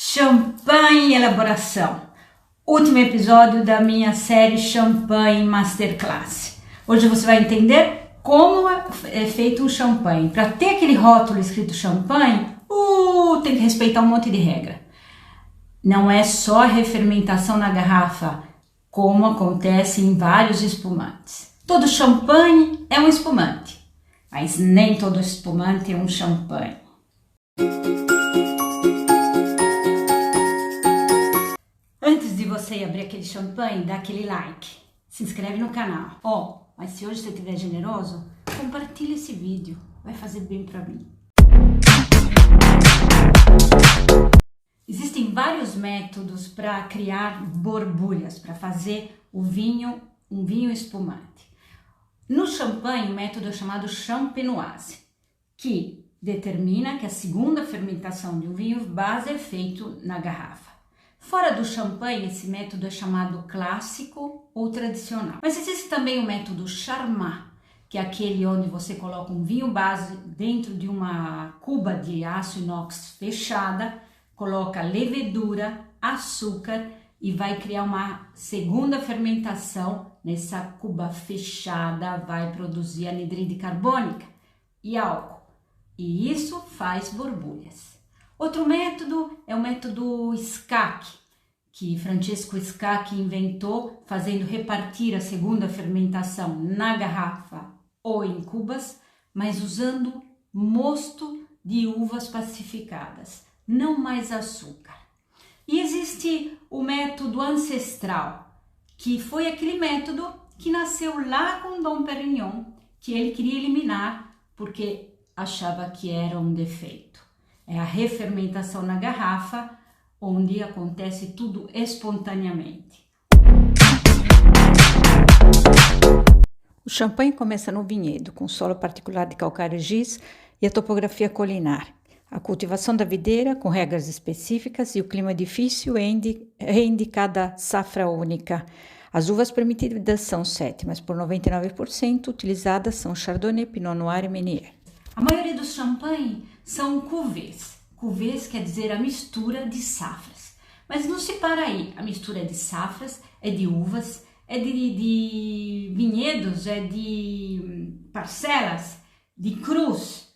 Champanhe elaboração, último episódio da minha série Champanhe Masterclass. Hoje você vai entender como é feito um champanhe. Para ter aquele rótulo escrito champanhe, tem que respeitar um monte de regra. Não é só a refermentação na garrafa, como acontece em vários espumantes. Todo champanhe é um espumante, mas nem todo espumante é um champanhe. Antes de você abrir aquele champanhe, dá aquele like, se inscreve no canal. Mas se hoje você estiver generoso, compartilha esse vídeo, vai fazer bem para mim. Existem vários métodos para criar borbulhas, para fazer um vinho espumante. No champanhe, o método é chamado champenoise, que determina que a segunda fermentação de um vinho base é feito na garrafa. Fora do champanhe, esse método é chamado clássico ou tradicional. Mas existe também o método Charmat, que é aquele onde você coloca um vinho base dentro de uma cuba de aço inox fechada, coloca levedura, açúcar e vai criar uma segunda fermentação. Nessa cuba fechada vai produzir anidride carbônica e álcool. E isso faz borbulhas. Outro método é o método Scacchi, que Francesco Scacchi inventou, fazendo repartir a segunda fermentação na garrafa ou em cubas, mas usando mosto de uvas pacificadas, não mais açúcar. E existe o método ancestral, que foi aquele método que nasceu lá com Dom Perignon, que ele queria eliminar porque achava que era um defeito. É a refermentação na garrafa, onde acontece tudo espontaneamente. O champanhe começa no vinhedo, com solo particular de calcário giz e a topografia colinar. A cultivação da videira, com regras específicas, e o clima difícil é indicada safra única. As uvas permitidas são 7, mas por 99% utilizadas são Chardonnay, Pinot Noir e Meunier. A maioria dos champanhe são cuvées. Cuvées quer dizer a mistura de safras. Mas não se para aí. A mistura é de safras, é de uvas, é de vinhedos, é de parcelas, de crus.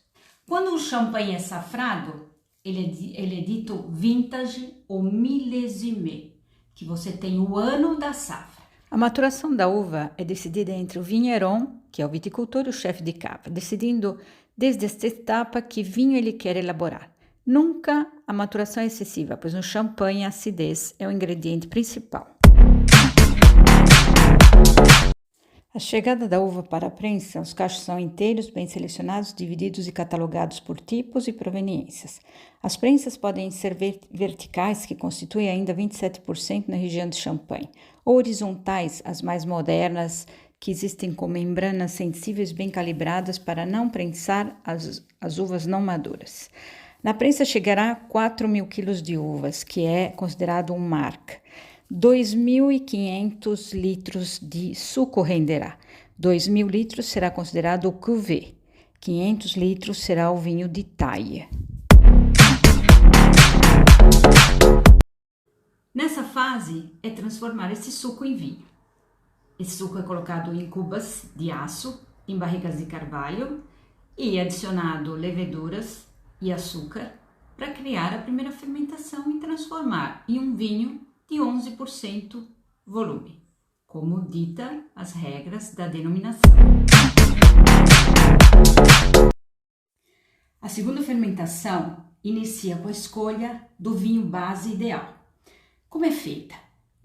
Quando o champanhe é safrado, ele é dito vintage ou milésime, que você tem o ano da safra. A maturação da uva é decidida entre o vigneron, que é o viticultor, e o chefe de cava, decidindo desde esta etapa que vinho ele quer elaborar. Nunca a maturação é excessiva, pois no champanhe a acidez é o ingrediente principal. A chegada da uva para a prensa, os cachos são inteiros, bem selecionados, divididos e catalogados por tipos e proveniências. As prensas podem ser verticais, que constituem ainda 27% na região de Champagne, ou horizontais, as mais modernas, que existem com membranas sensíveis bem calibradas para não prensar as uvas não maduras. Na prensa chegará 4.000 kg de uvas, que é considerado um marc. 2.500 litros de suco renderá. 2.000 litros será considerado o cuvée. 500 litros será o vinho de taille. Nessa fase é transformar esse suco em vinho. Esse suco é colocado em cubas de aço, em barricas de carvalho e adicionado leveduras e açúcar para criar a primeira fermentação e transformar em um vinho de 11% volume, como dita as regras da denominação. A segunda fermentação inicia com a escolha do vinho base ideal. Como é feita?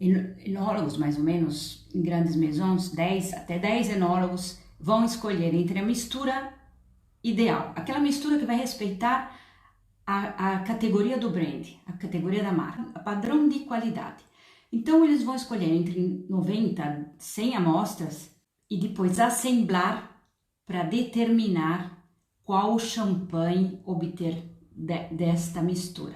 Enólogos, mais ou menos, em grandes maisons, até 10 enólogos vão escolher entre a mistura ideal, aquela mistura que vai respeitar a categoria do brand, a categoria da marca, a padrão de qualidade. Então eles vão escolher entre 90, 100 amostras e depois assemblar para determinar qual champanhe obter desta mistura.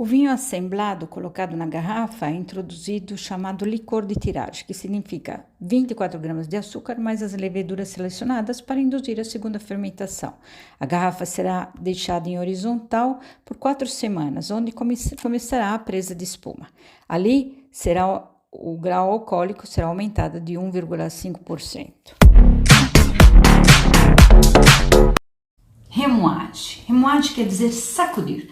O vinho assemblado, colocado na garrafa, é introduzido o chamado licor de tiragem, que significa 24 gramas de açúcar mais as leveduras selecionadas para induzir a segunda fermentação. A garrafa será deixada em horizontal por 4 semanas, onde começará a presa de espuma. Ali o grau alcoólico será aumentado de 1,5%. Remoagem. Remoagem quer dizer sacudir.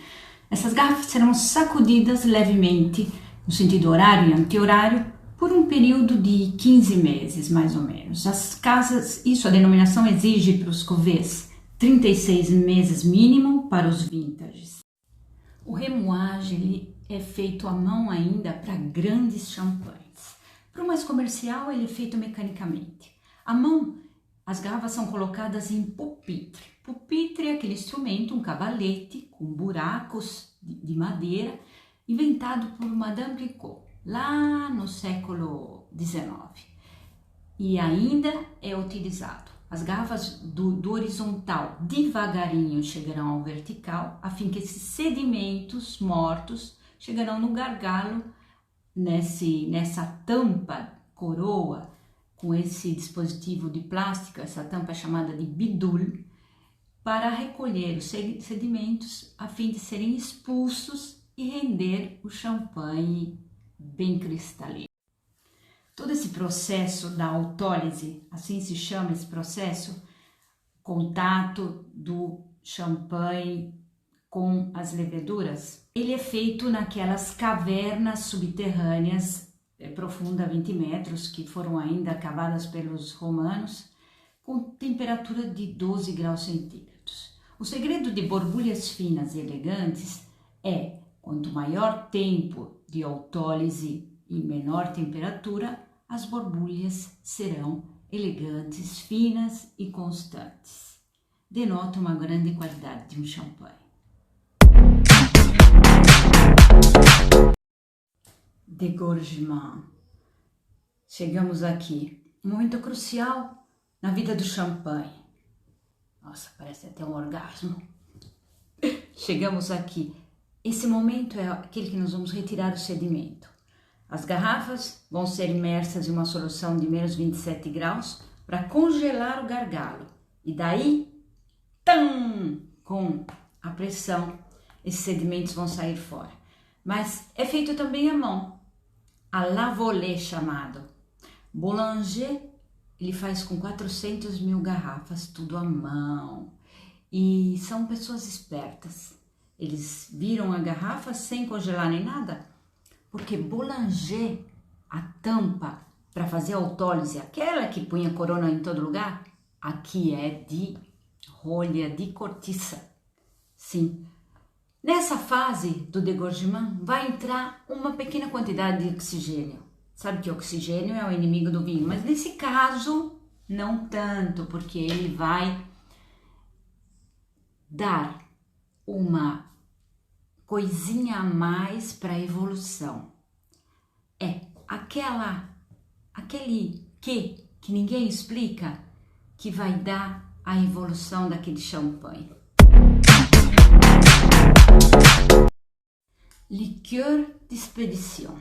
Essas garrafas serão sacudidas levemente, no sentido horário e anti-horário, por um período de 15 meses, mais ou menos. A denominação exige para os cuvées 36 meses mínimo para os vintages. O remoage ele é feito à mão ainda para grandes champanhes. Para o mais comercial, ele é feito mecanicamente. À mão, as garrafas são colocadas em pupitre. Pupitre é aquele instrumento, um cavalete com buracos de madeira, inventado por Madame Picot, lá no século XIX. E ainda é utilizado. As garrafas do horizontal devagarinho chegarão ao vertical, a fim que esses sedimentos mortos chegarão no gargalo, nessa tampa coroa, com esse dispositivo de plástico, essa tampa chamada de bidule, para recolher os sedimentos a fim de serem expulsos e render o champanhe bem cristalino. Todo esse processo da autólise, assim se chama esse processo, contato do champanhe com as leveduras, ele é feito naquelas cavernas subterrâneas profundas 20 metros, que foram ainda cavadas pelos romanos, com temperatura de 12 graus centígrados. O segredo de borbulhas finas e elegantes é, quanto maior tempo de autólise e menor temperatura, as borbulhas serão elegantes, finas e constantes. Denota uma grande qualidade de um champanhe. Dégorgement. Chegamos aqui, um momento crucial na vida do champanhe. Nossa, parece até um orgasmo. Chegamos aqui. Esse momento é aquele que nós vamos retirar o sedimento. As garrafas vão ser imersas em uma solução de menos 27 graus para congelar o gargalo. E daí, com a pressão, esses sedimentos vão sair fora. Mas é feito também à mão, à la volée chamado. Boulanger, ele faz com 400 mil garrafas, tudo à mão. E são pessoas espertas. Eles viram a garrafa sem congelar nem nada, porque Boulanger, a tampa para fazer a autólise, aquela que punha corona em todo lugar, aqui é de rolha de cortiça. Sim. Nessa fase do dégorgement vai entrar uma pequena quantidade de oxigênio. Sabe que o oxigênio é o inimigo do vinho, mas nesse caso não tanto, porque ele vai dar uma coisinha a mais para a evolução. É aquele que ninguém explica, que vai dar a evolução daquele champanhe. Liqueur d'expédition. O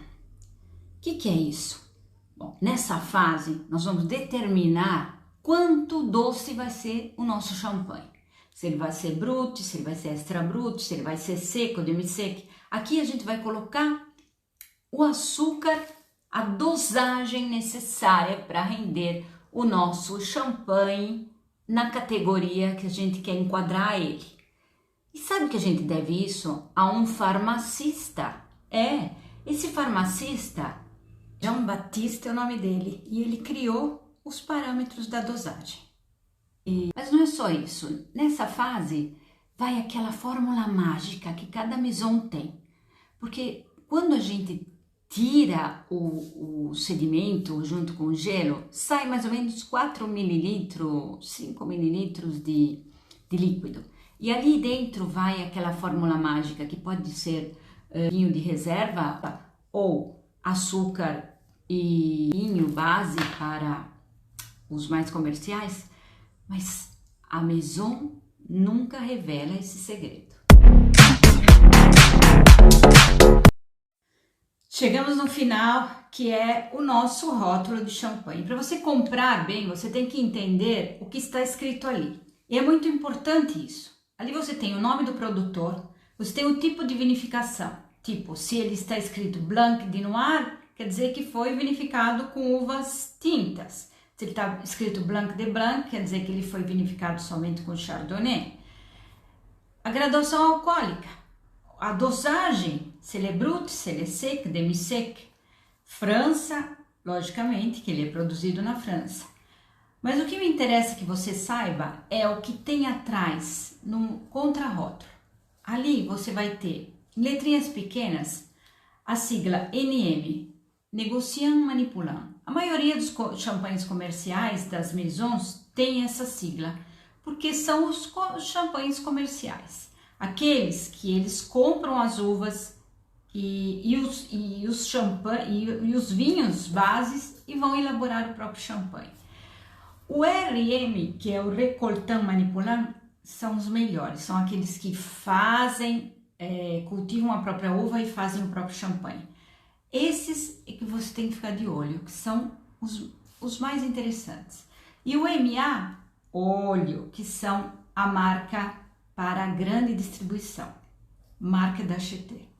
que é isso? Bom, nessa fase nós vamos determinar quanto doce vai ser o nosso champanhe. Se ele vai ser brut, se ele vai ser extra brut, se ele vai ser seco, demi-sec. Aqui a gente vai colocar o açúcar, a dosagem necessária para render o nosso champanhe na categoria que a gente quer enquadrar ele. E sabe que a gente deve isso a um farmacista? Esse farmacista, Jean-Baptiste é o nome dele, e ele criou os parâmetros da dosagem. Mas não é só isso. Nessa fase vai aquela fórmula mágica que cada maison tem. Porque quando a gente tira o sedimento junto com o gelo, sai mais ou menos 4 mililitros, 5 mililitros de líquido. E ali dentro vai aquela fórmula mágica que pode ser vinho de reserva ou açúcar e vinho base para os mais comerciais, mas a Maison nunca revela esse segredo. Chegamos no final, que é o nosso rótulo de champanhe. Para você comprar bem, você tem que entender o que está escrito ali. E é muito importante isso. Ali você tem o nome do produtor, você tem o tipo de vinificação. Tipo, se ele está escrito Blanc de Noir, quer dizer que foi vinificado com uvas tintas. Se ele está escrito Blanc de Blanc, quer dizer que ele foi vinificado somente com Chardonnay. A graduação alcoólica, a dosagem, se ele é brut, se ele é sec, demi-sec. França, logicamente, que ele é produzido na França. Mas o que me interessa que você saiba é o que tem atrás, no contrarótulo. Ali você vai ter, em letrinhas pequenas, a sigla NM, Négociant Manipulant. A maioria dos champanhes comerciais das maisons tem essa sigla, porque são os champanhes comerciais. Aqueles que eles compram as uvas e os vinhos bases e vão elaborar o próprio champanhe. O RM, que é o Récoltant Manipulant, são os melhores, são aqueles que cultivam a própria uva e fazem o próprio champanhe. Esses é que você tem que ficar de olho, que são os mais interessantes. E o MA, óleo, que são a marca para a grande distribuição, marca da Chateau.